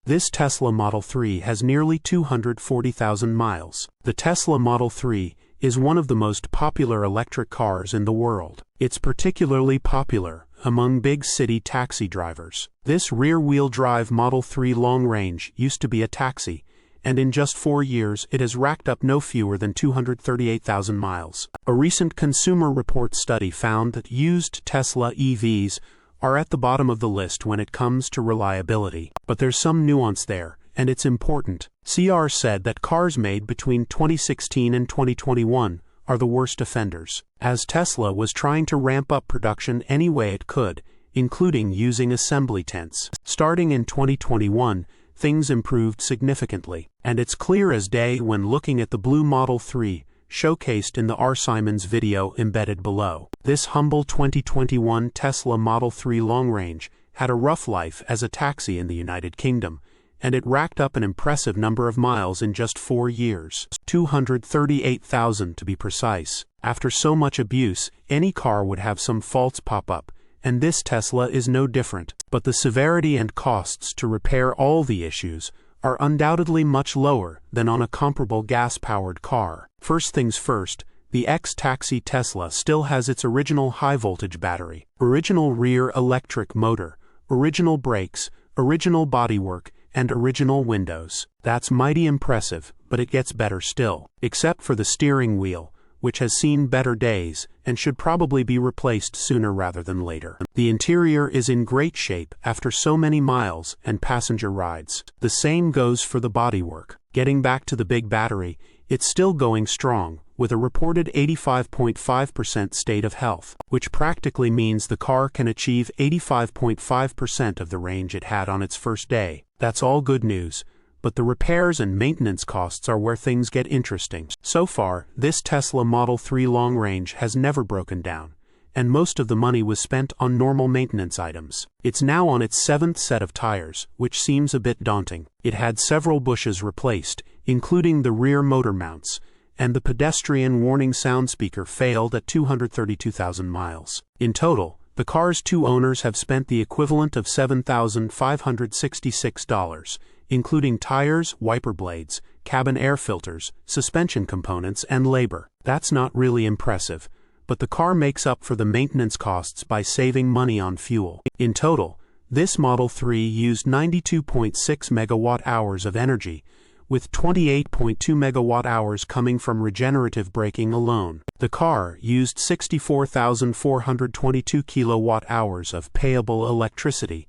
This Tesla Model 3 has nearly 240,000 miles. The Tesla Model 3 is one of the most popular electric cars in the world. It's particularly popular among big city taxi drivers. This rear-wheel drive Model 3 long range used to be a taxi, and in just 4 years it has racked up no fewer than 238,000 miles. A recent Consumer Reports study found that used Tesla EVs are at the bottom of the list when it comes to reliability. But there's some nuance there, and it's important. CR said that cars made between 2016 and 2021 are the worst offenders, as Tesla was trying to ramp up production any way it could, including using assembly tents. Starting in 2021, things improved significantly, and it's clear as day when looking at the blue Model 3, showcased in the R. Simons video embedded below. This humble 2021 Tesla Model 3 long range had a rough life as a taxi in the United Kingdom, and it racked up an impressive number of miles in just 4 years, 238,000 to be precise. After so much abuse, any car would have some faults pop up, and this Tesla is no different. But the severity and costs to repair all the issues are undoubtedly much lower than on a comparable gas-powered car. First things first, the ex-taxi Tesla still has its original high-voltage battery, original rear electric motor, original brakes, original bodywork, and original windows. That's mighty impressive, but it gets better still. Except for the steering wheel, which has seen better days and should probably be replaced sooner rather than later. The interior is in great shape after so many miles and passenger rides. The same goes for the bodywork. Getting back to the big battery, it's still going strong, with a reported 85.5% state of health, which practically means the car can achieve 85.5% of the range it had on its first day. That's all good news, but the repairs and maintenance costs are where things get interesting. So far, this Tesla Model 3 long range has never broken down, and most of the money was spent on normal maintenance items. It's now on its 7th set of tires, which seems a bit daunting. It had several bushes replaced, including the rear motor mounts, and the pedestrian warning sound speaker failed at 232,000 miles. In total, the car's 2 owners have spent the equivalent of $7,566, including tires, wiper blades, cabin air filters, suspension components, and labor. That's not really impressive, but the car makes up for the maintenance costs by saving money on fuel. In total, this Model 3 used 92.6 megawatt-hours of energy, with 28.2 megawatt-hours coming from regenerative braking alone. The car used 64,422 kilowatt-hours of payable electricity,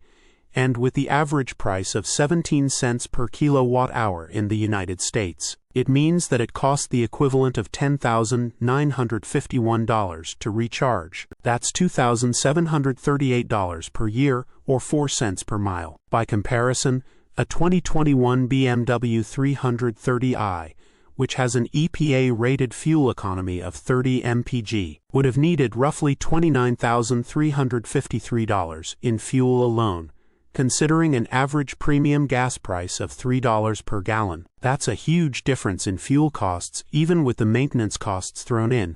and with the average price of 17 cents per kilowatt-hour in the United States, it means that it cost the equivalent of $10,951 to recharge. That's $2,738 per year, or 4 cents per mile. By comparison, a 2021 BMW 330i, which has an EPA-rated fuel economy of 30 mpg, would have needed roughly $29,353 in fuel alone, considering an average premium gas price of $3 per gallon. That's a huge difference in fuel costs, even with the maintenance costs thrown in.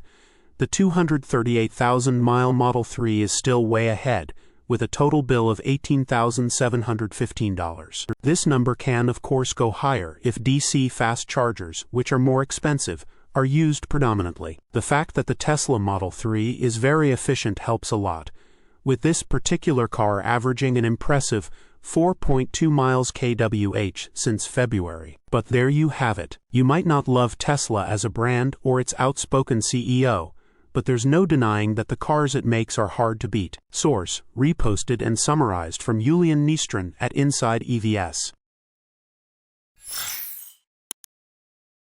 The 238,000-mile Model 3 is still way ahead, with a total bill of $18,715. This number can, of course, go higher if DC fast chargers, which are more expensive, are used predominantly. The fact that the Tesla Model 3 is very efficient helps a lot, with this particular car averaging an impressive 4.2 miles kWh since February. But there you have it. You might not love Tesla as a brand or its outspoken CEO, but there's no denying that the cars it makes are hard to beat. Source: reposted and summarized from Iulian Dnistran at insideevs.